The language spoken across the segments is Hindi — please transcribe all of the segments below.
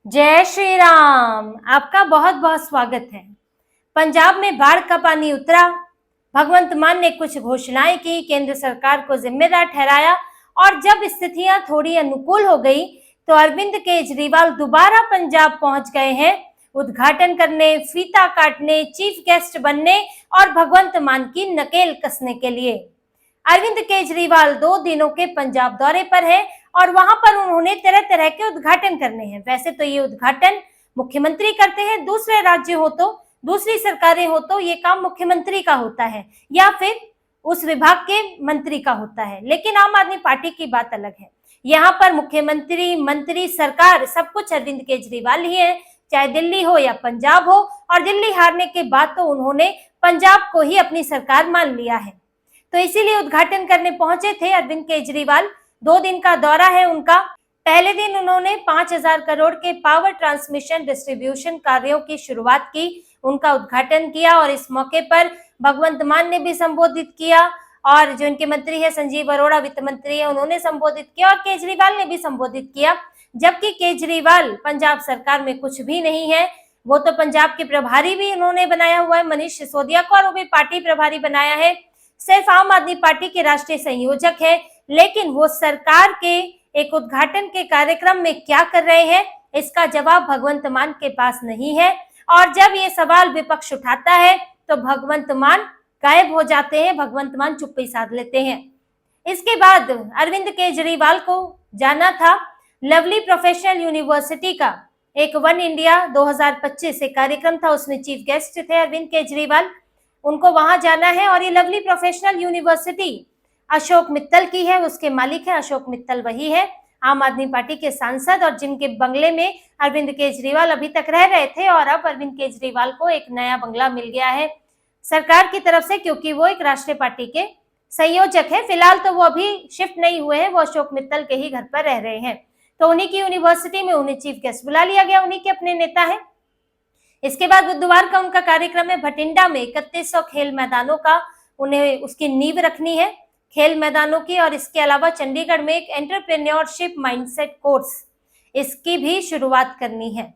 जय श्री राम। आपका बहुत बहुत स्वागत है। पंजाब में बाढ़ का पानी उतरा, भगवंत मान ने कुछ घोषणाएं की, केंद्र सरकार को जिम्मेदार ठहराया और जब स्थितियां थोड़ी अनुकूल हो गई तो अरविंद केजरीवाल दोबारा पंजाब पहुंच गए हैं उद्घाटन करने, फीता काटने, चीफ गेस्ट बनने और भगवंत मान की नकेल कसने के लिए। अरविंद केजरीवाल 2 दिनों के पंजाब दौरे पर है और वहां पर उन्होंने तरह तरह के उद्घाटन करने हैं। वैसे तो ये उद्घाटन मुख्यमंत्री करते हैं, दूसरे राज्य हो तो, दूसरी सरकारें हो तो ये काम मुख्यमंत्री का होता है या फिर उस विभाग के मंत्री का होता है, लेकिन आम आदमी पार्टी की बात अलग है। यहाँ पर मुख्यमंत्री, मंत्री, सरकार सब कुछ अरविंद केजरीवाल ही है, चाहे दिल्ली हो या पंजाब हो। और दिल्ली हारने के बाद तो उन्होंने पंजाब को ही अपनी सरकार मान लिया है, तो इसीलिए उद्घाटन करने पहुंचे थे अरविंद केजरीवाल। 2 दिन का दौरा है उनका। पहले दिन उन्होंने 5,000 करोड़ के पावर ट्रांसमिशन डिस्ट्रीब्यूशन कार्यों की शुरुआत की, उनका उद्घाटन किया और इस मौके पर भगवंत मान ने भी संबोधित किया और जो इनके मंत्री है संजीव अरोड़ा, वित्त मंत्री है, उन्होंने संबोधित किया और केजरीवाल ने भी संबोधित किया। जबकि केजरीवाल पंजाब सरकार में कुछ भी नहीं है, वो तो पंजाब के प्रभारी भी उन्होंने बनाया हुआ है मनीष सिसोदिया को, और वो भी पार्टी प्रभारी बनाया है। सिर्फ आम आदमी पार्टी के राष्ट्रीय संयोजक है, लेकिन वो सरकार के एक उद्घाटन के कार्यक्रम में क्या कर रहे हैं इसका जवाब भगवंत मान के पास नहीं है। और जब ये सवाल विपक्ष उठाता है तो भगवंत मान गायब हो जाते हैं, भगवंत मान चुप्पी साध लेते हैं। इसके बाद अरविंद केजरीवाल को जाना था लवली प्रोफेशनल यूनिवर्सिटी का एक वन इंडिया 2025 एक कार्यक्रम था, उसमें चीफ गेस्ट थे अरविंद केजरीवाल। उनको वहां जाना है और ये lovely professional university Ashok Mittal की है, उसके मालिक है अशोक मित्तल, वही है आम आदमी पार्टी के सांसद और जिनके बंगले में अरविंद केजरीवाल अभी तक रह रहे थे। और अब अरविंद केजरीवाल को एक नया बंगला मिल गया है सरकार की तरफ से, क्योंकि वो एक राष्ट्रीय पार्टी के संयोजक है। फिलहाल तो वो अभी शिफ्ट नहीं हुए हैं, वो अशोक मित्तल के ही घर पर रह रहे हैं। तो उन्हीं की यूनिवर्सिटी में उन्हें चीफ गेस्ट बुला लिया गया, उन्हीं के अपने नेता है। इसके बाद बुधवार का उनका कार्यक्रम है भटिंडा में 3100 खेल मैदानों का, उन्हें उसकी नींव रखनी है खेल मैदानों की। और इसके अलावा चंडीगढ़ में एक एंटरप्रेन्योरशिप माइंडसेट कोर्स, इसकी भी शुरुआत करनी है।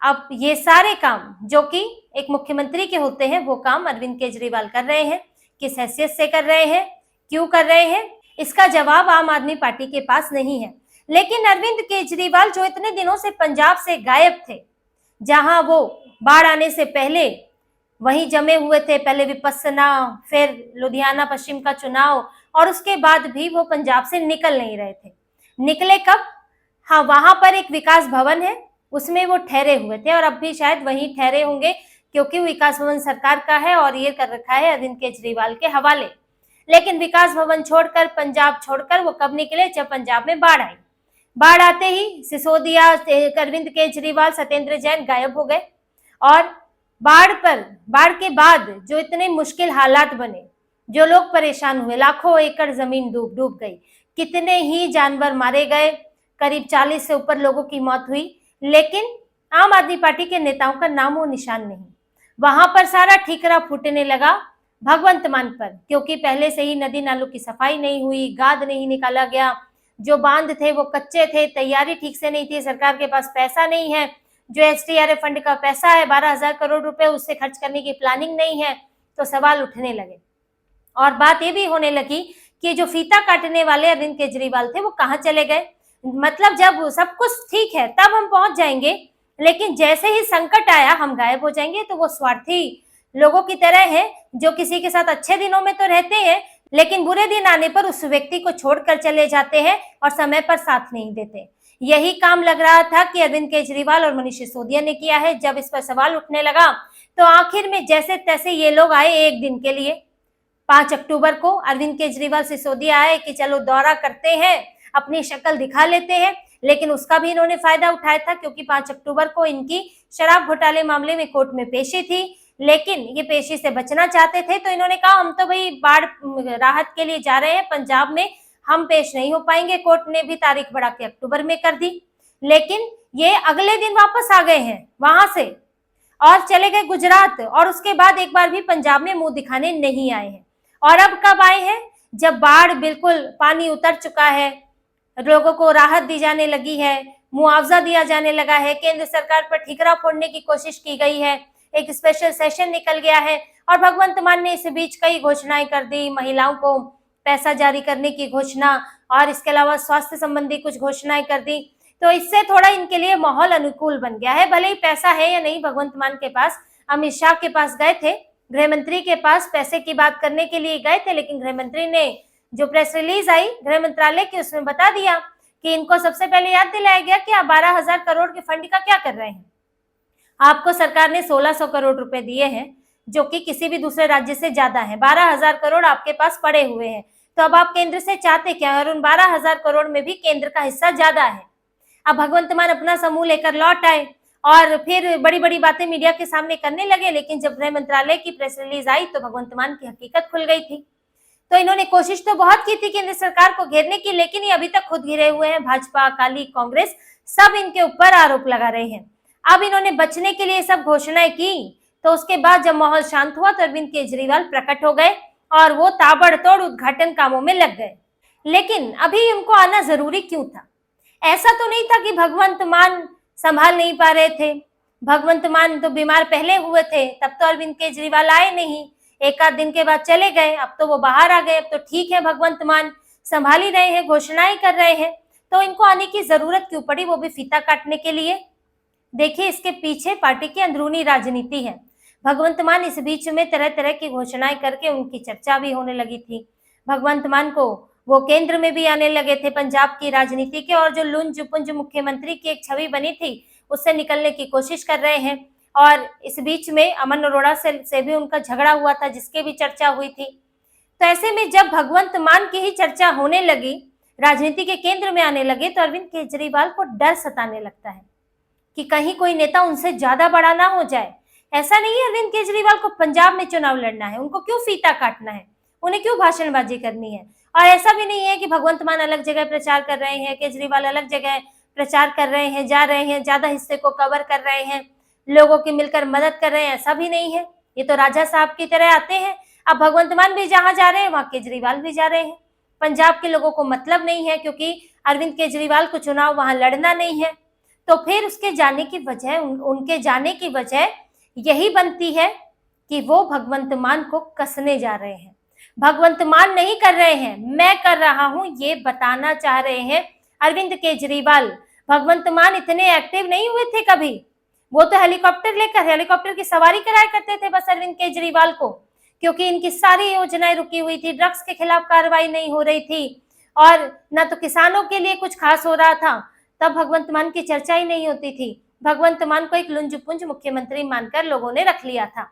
अब ये सारे काम जो कि एक मुख्यमंत्री के होते हैं वो काम अरविंद केजरीवाल कर रहे हैं। किस हैसियत से कर रहे हैं, क्यों कर रहे हैं, इसका जवाब आम आदमी पार्टी के पास नहीं है। लेकिन अरविंद केजरीवाल जो इतने दिनों से पंजाब से गायब थे, जहां वो बाढ़ आने से पहले वहीं जमे हुए थे, पहले विपस्सना, फिर लुधियाना पश्चिम का चुनाव, और उसके बाद भी वो पंजाब से निकल नहीं रहे थे। निकले कब? हाँ, वहां पर एक विकास भवन है, उसमें वो ठहरे हुए थे और अब भी शायद वहीं ठहरे होंगे, क्योंकि विकास भवन सरकार का है और ये कर रखा है अरविंद केजरीवाल के हवाले। लेकिन विकास भवन छोड़कर, पंजाब छोड़कर वो कब निकले? जब पंजाब में बाढ़ आई। बाढ़ आते ही सिसोदिया, अरविंद केजरीवाल, सत्येंद्र जैन गायब हो गए। और बाढ़ के बाद जो इतने मुश्किल हालात बने, जो लोग परेशान हुए, लाखों एकड़ जमीन डूब गई, कितने ही जानवर मारे गए, करीब 40 से ऊपर लोगों की मौत हुई, लेकिन आम आदमी पार्टी के नेताओं का नामो निशान नहीं। वहां पर सारा ठीकरा फूटने लगा भगवंत मान पर, क्योंकि पहले से ही नदी नालों की सफाई नहीं हुई, गाद नहीं निकाला गया, जो बांध थे वो कच्चे थे, तैयारी ठीक से नहीं थी, सरकार के पास पैसा नहीं है, जो एसडीआरएफ फंड का पैसा है 12,000 करोड़ रुपए, उससे खर्च करने की प्लानिंग नहीं है। तो सवाल उठने लगे और बात ये भी होने लगी कि जो फीता काटने वाले अरविंद केजरीवाल थे वो कहाँ चले गए। मतलब जब सब कुछ ठीक है तब हम पहुंच जाएंगे, लेकिन जैसे ही संकट आया हम गायब हो जाएंगे। तो वो स्वार्थी लोगों की तरह है, जो किसी के साथ अच्छे दिनों में तो रहते हैं, लेकिन बुरे दिन आने पर उस व्यक्ति को छोड़कर चले जाते हैं और समय पर साथ नहीं देते। यही काम लग रहा था कि अरविंद केजरीवाल और मनीष सिसोदिया ने किया है। जब इस पर सवाल उठने लगा तो आखिर में जैसे तैसे ये लोग आए एक दिन के लिए। 5 अक्टूबर को अरविंद केजरीवाल, सिसोदिया आए कि चलो दौरा करते हैं, अपनी शक्ल दिखा लेते हैं, लेकिन उसका भी इन्होंने फायदा उठाया था, क्योंकि 5 अक्टूबर को इनकी शराब घोटाले मामले में कोर्ट में पेशी थी, लेकिन ये पेशी से बचना चाहते थे। तो इन्होंने कहा हम तो भाई बाढ़ राहत के लिए जा रहे हैं पंजाब में, हम पेश नहीं हो पाएंगे। कोर्ट ने भी तारीख बढ़ा के अक्टूबर में कर दी, लेकिन ये अगले दिन वापस आ गए हैं वहां से और चले गए गुजरात, और उसके बाद एक बार भी पंजाब में मुंह दिखाने नहीं आए हैं। और अब कब आए हैं? जब बाढ़ बिल्कुल पानी उतर चुका है, लोगों को राहत दी जाने लगी है, मुआवजा दिया जाने लगा है, केंद्र सरकार पर ठीकरा फोड़ने की कोशिश की गई है, एक स्पेशल सेशन निकल गया है और भगवंत मान ने इस बीच कई घोषणाएं कर दी, महिलाओं को पैसा जारी करने की घोषणा और इसके अलावा स्वास्थ्य संबंधी कुछ घोषणाएं कर दी। तो इससे थोड़ा इनके लिए माहौल अनुकूल बन गया है। भले ही पैसा है या नहीं, भगवंत मान के पास, अमित शाह के पास गए थे, गृह मंत्री के पास पैसे की बात करने के लिए गए थे, लेकिन गृह मंत्री ने जो प्रेस रिलीज आई गृह मंत्रालय की, उसमें बता दिया कि इनको सबसे पहले याद दिलाया गया कि आप 12,000 करोड़ के फंड का क्या कर रहे हैं। आपको सरकार ने 1600 करोड़ रुपए दिए हैं, जो कि किसी भी दूसरे राज्य से ज्यादा है। 12,000 करोड़ आपके पास पड़े हुए हैं, तो अब आप केंद्र से चाहते क्या? और उन 12,000 करोड़ में भी केंद्र का हिस्सा ज्यादा है। अब भगवंत मान अपना समूह लेकर लौट आए और फिर बड़ी बड़ी बातें मीडिया के सामने करने लगे, लेकिन जब गृह मंत्रालय की प्रेस रिलीज आई तो भगवंत मान की हकीकत खुल गई थी। तो इन्होंने कोशिश तो बहुत की थी केंद्र सरकार को घेरने की, लेकिन ये अभी तक खुद घिरे हुए हैं। भाजपा, अकाली, कांग्रेस सब इनके ऊपर आरोप लगा रहे हैं। अब इन्होंने बचने के लिए सब घोषणाएं की, तो उसके बाद जब माहौल शांत हुआ तो अरविंद केजरीवाल प्रकट हो गए और वो ताबड़तोड़ उद्घाटन कामों में लग गए। लेकिन अभी उनको आना जरूरी क्यों था? ऐसा तो नहीं था कि भगवंत मान संभाल नहीं पा रहे थे। भगवंत मान तो बीमार पहले हुए थे, तब तो अरविंद केजरीवाल आए नहीं, एक आध दिन के बाद चले गए। अब तो वो बाहर आ गए, अब तो ठीक है, भगवंत मान संभाल ही रहे हैं, घोषणाएं कर रहे हैं, तो इनको आने की जरूरत क्यों पड़ी, वो भी फीता काटने के लिए? देखिए, इसके पीछे पार्टी की अंदरूनी राजनीति है। भगवंत मान इस बीच में तरह तरह की घोषणाएं करके उनकी चर्चा भी होने लगी थी। भगवंत मान को वो केंद्र में भी आने लगे थे पंजाब की राजनीति के, और जो लुंज पुंज मुख्यमंत्री की एक छवि बनी थी उससे निकलने की कोशिश कर रहे हैं। और इस बीच में अमन अरोड़ा से भी उनका झगड़ा हुआ था, जिसकी भी चर्चा हुई थी। तो ऐसे में जब भगवंत मान की ही चर्चा होने लगी, राजनीति के केंद्र में आने लगे, तो अरविंद केजरीवाल को डर सताने लगता है कि कहीं कोई नेता उनसे ज्यादा बड़ा ना हो जाए। ऐसा नहीं है अरविंद केजरीवाल को पंजाब में चुनाव लड़ना है, उनको क्यों फीता काटना है, उन्हें क्यों भाषणबाजी करनी है। और ऐसा भी नहीं है कि भगवंत मान अलग जगह प्रचार कर रहे हैं, केजरीवाल अलग जगह प्रचार कर रहे हैं, जा रहे हैं, ज्यादा हिस्से को कवर कर रहे हैं, लोगों की मिलकर मदद कर रहे हैं, ऐसा भी नहीं है। ये तो राजा साहब की तरह आते हैं। अब भगवंत मान भी जहां जा रहे हैं वहां केजरीवाल भी जा रहे हैं। पंजाब के लोगों को मतलब नहीं है, क्योंकि अरविंद केजरीवाल को चुनाव वहां लड़ना नहीं है। तो फिर उसके जाने की वजह, उनके जाने की वजह यही बनती है कि वो भगवंत मान को कसने जा रहे हैं। भगवंत मान नहीं कर रहे हैं, मैं कर रहा हूं, ये बताना चाह रहे हैं अरविंद केजरीवाल। भगवंत मान इतने एक्टिव नहीं हुए थे कभी, वो तो हेलीकॉप्टर की सवारी कराया करते थे बस अरविंद केजरीवाल को, क्योंकि इनकी सारी योजनाएं रुकी हुई थी, ड्रग्स के खिलाफ कार्रवाई नहीं हो रही थी और न तो किसानों के लिए कुछ खास हो रहा था। तब भगवंत मान की चर्चा ही नहीं होती थी। भगवंत मान को एक लुंज-पुंज मुख्यमंत्री मानकर लोगों ने रख लिया था।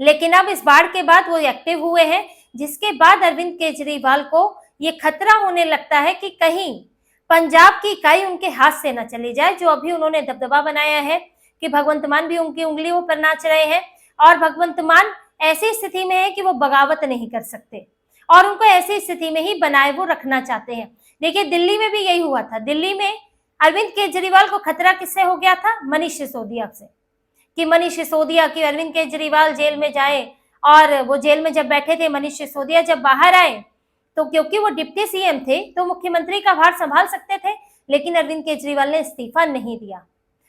लेकिन अब इस बाढ़ के बाद वो एक्टिव हुए हैं, जिसके बाद अरविंद केजरीवाल को ये खतरा होने लगता है कि कहीं पंजाब की इकाई उनके हाथ से न चली जाए, जो अभी उन्होंने दबदबा बनाया है कि भगवंत मान भी उनकी उंगलियों पर नाच रहे हैं। और भगवंत मान ऐसी स्थिति में है कि वो बगावत नहीं कर सकते और उनको ऐसी स्थिति में ही बनाए वो रखना चाहते हैं। देखिए, दिल्ली में भी यही हुआ था। दिल्ली में अरविंद केजरीवाल को खतरा किससे हो गया था? मनीष सिसोदिया से, कि मनीष सिसोदिया की अरविंद केजरीवाल जेल में जाए। और वो जेल में जब बैठे थे, मनीष सिसोदिया जब बाहर आए, तो क्योंकि वो डिप्टी सीएम थे तो मुख्यमंत्री का भार संभाल सकते थे, लेकिन अरविंद केजरीवाल ने इस्तीफा नहीं दिया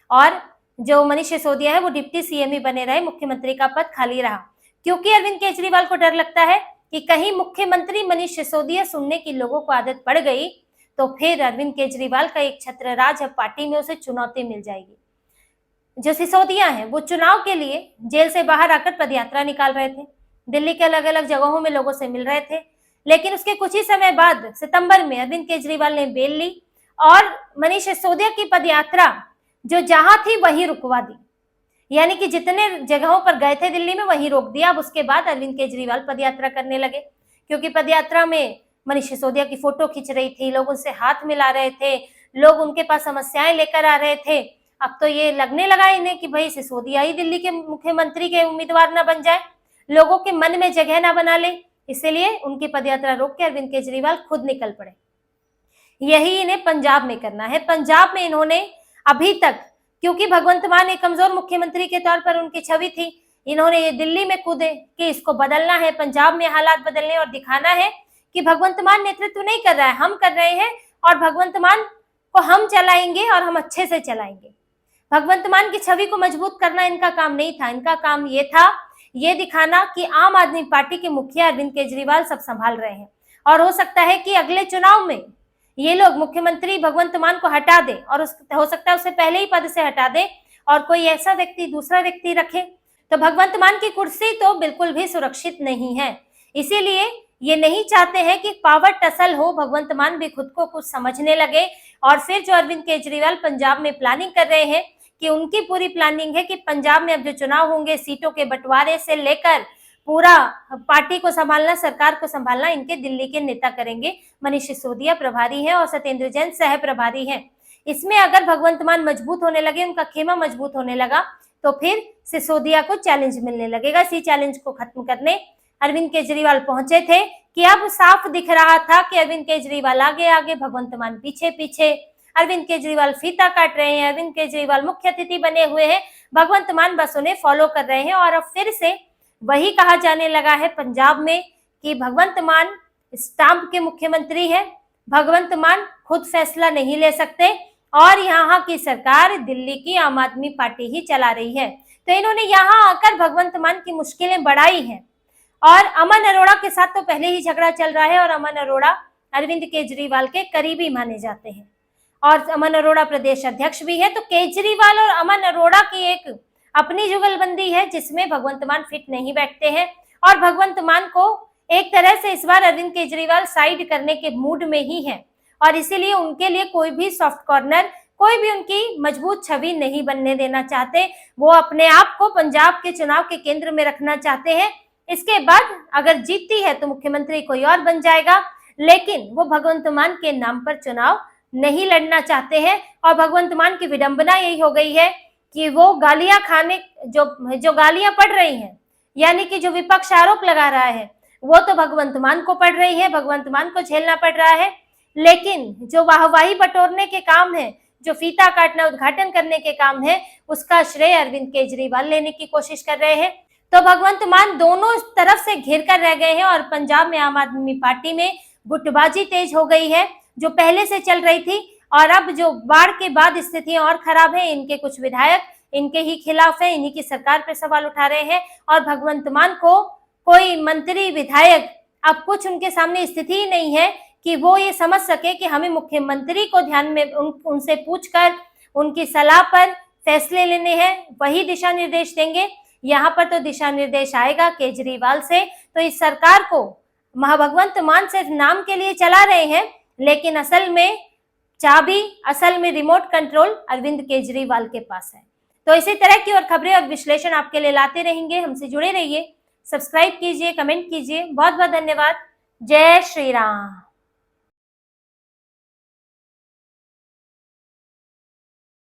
और जो मनीष सिसोदिया है वो डिप्टी सीएम ही बने रहे, मुख्यमंत्री का पद खाली रहा। क्योंकि अरविंद केजरीवाल को डर लगता है कि कहीं मुख्यमंत्री मनीष सिसोदिया सुनने की लोगों को आदत पड़ गई तो फिर अरविंद केजरीवाल का एक छत्रराज अब पार्टी में उसे चुनौती मिल जाएगी। जो सिसोदिया हैं वो चुनाव के लिए जेल से बाहर आकर पदयात्रा निकाल रहे थे, दिल्ली के अलग अलग जगहों में लोगों से मिल रहे थे, लेकिन उसके कुछ ही समय बाद सितंबर में अरविंद केजरीवाल ने बेल ली और मनीष सिसोदिया की पदयात्रा जो जहां थी वहीं रुकवा दी, यानी कि जितने जगहों पर गए थे दिल्ली में वहीं रोक दिया। अब उसके बाद अरविंद केजरीवाल पदयात्रा करने लगे, क्योंकि पदयात्रा में मनीष सिसोदिया की फोटो खींच रही थी, लोग उनसे हाथ मिला रहे थे, लोग उनके पास समस्याएं लेकर आ रहे थे। अब तो ये लगने लगा इन्हें कि भाई सिसोदिया ही दिल्ली के मुख्यमंत्री के उम्मीदवार ना बन जाए, लोगों के मन में जगह ना बना ले, इसलिए उनकी पदयात्रा रोक के अरविंद केजरीवाल खुद निकल पड़े। यही इन्हें पंजाब में करना है। पंजाब में इन्होंने अभी तक, क्योंकि भगवंत मान एक कमजोर मुख्यमंत्री के तौर पर उनकी छवि थी, इन्होंने ये दिल्ली में कूदे कि इसको बदलना है, पंजाब में हालात बदलने और दिखाना है कि भगवंत मान नेतृत्व नहीं कर रहा है, हम कर रहे हैं। और भगवंत मान को हम चलाएंगे और हम अच्छे से चलाएंगे। भगवंत मान की छवि को मजबूत करना इनका काम नहीं था। इनका काम ये था ये दिखाना कि आम आदमी पार्टी के मुखिया अरविंद केजरीवाल सब संभाल रहे हैं और हो सकता है कि अगले चुनाव में ये लोग मुख्यमंत्री भगवंत मान को हटा दे और हो सकता है उसे पहले ही पद से हटा दे और कोई ऐसा व्यक्ति दूसरा व्यक्ति रखे। तो भगवंत मान की कुर्सी तो बिल्कुल भी सुरक्षित नहीं है। इसीलिए ये नहीं चाहते हैं कि पावर टसल हो, भगवंत मान भी खुद को कुछ समझने लगे और फिर जो अरविंद केजरीवाल पंजाब में प्लानिंग कर रहे हैं कि उनकी पूरी प्लानिंग है कि पंजाब में अब जो चुनाव होंगे सीटों के बंटवारे से लेकर पूरा पार्टी को संभालना, सरकार को संभालना इनके दिल्ली के नेता करेंगे। मनीष सिसोदिया प्रभारी हैं और सत्येंद्र जैन सह प्रभारी हैं। इसमें अगर भगवंत मान मजबूत होने लगे, उनका खेमा मजबूत होने लगा, तो फिर सिसोदिया को चैलेंज मिलने लगेगा। इसी चैलेंज को खत्म करने अरविंद केजरीवाल पहुंचे थे कि अब साफ दिख रहा था कि अरविंद केजरीवाल आगे आगे, भगवंत मान पीछे पीछे। अरविंद केजरीवाल फीता काट रहे हैं, अरविंद केजरीवाल मुख्य अतिथि बने हुए हैं, भगवंत मान बस उन्हें फॉलो कर रहे हैं। और अब फिर से वही कहा जाने लगा है पंजाब में कि भगवंत मान स्टाम्प के मुख्यमंत्री है, भगवंत मान खुद फैसला नहीं ले सकते और यहाँ की सरकार दिल्ली की आम आदमी पार्टी ही चला रही है। तो इन्होंने यहाँ आकर भगवंत मान की मुश्किलें बढ़ाई हैं। और अमन अरोड़ा के साथ तो पहले ही झगड़ा चल रहा है और अमन अरोड़ा अरविंद केजरीवाल के करीबी माने जाते हैं और अमन अरोड़ा प्रदेश अध्यक्ष भी है। तो केजरीवाल और अमन अरोड़ा की एक अपनी जुगलबंदी है जिसमें भगवंत मान फिट नहीं बैठते हैं और भगवंत मान को एक तरह से इस बार अरविंद केजरीवाल साइड करने के मूड में ही है और इसीलिए उनके लिए कोई भी सॉफ्ट कॉर्नर, कोई भी उनकी मजबूत छवि नहीं बनने देना चाहते। वो अपने आप को पंजाब के चुनाव के केंद्र में रखना चाहते हैं। इसके बाद अगर जीतती है तो मुख्यमंत्री कोई और बन जाएगा, लेकिन वो भगवंत मान के नाम पर चुनाव नहीं लड़ना चाहते हैं। और भगवंत मान की विडंबना यही हो गई है कि वो गालियां खाने जो गालियां पड़ रही हैं, यानी कि जो विपक्ष आरोप लगा रहा है वो तो भगवंत मान को पड़ रही है, भगवंत मान को झेलना पड़ रहा है, लेकिन जो वाहवाही बटोरने के काम है, जो फीता काटना, उद्घाटन करने के काम है, उसका श्रेय अरविंद केजरीवाल लेने की कोशिश कर रहे हैं। तो भगवंत मान दोनों तरफ से घिर कर रह गए हैं और पंजाब में आम आदमी पार्टी में गुटबाजी तेज हो गई है जो पहले से चल रही थी। और अब जो बाढ़ के बाद स्थितियां और खराब है, इनके कुछ विधायक इनके ही खिलाफ है, इन्हीं की सरकार पर सवाल उठा रहे हैं और भगवंत मान को कोई मंत्री विधायक अब कुछ उनके सामने स्थिति ही नहीं है कि वो ये समझ सके कि हमें मुख्यमंत्री को ध्यान में उनसे पूछकर उनकी सलाह पर फैसले लेने हैं, वही दिशा निर्देश देंगे। यहाँ पर तो दिशा निर्देश आएगा केजरीवाल से। तो इस सरकार को भगवंत मान सिर्फ नाम के लिए चला रहे हैं, लेकिन असल में चाबी, असल में रिमोट कंट्रोल अरविंद केजरीवाल के पास है। तो इसी तरह की और खबरें और विश्लेषण आपके लिए लाते रहेंगे। हमसे जुड़े रहिए, सब्सक्राइब कीजिए, कमेंट कीजिए। बहुत बहुत धन्यवाद। जय श्री राम।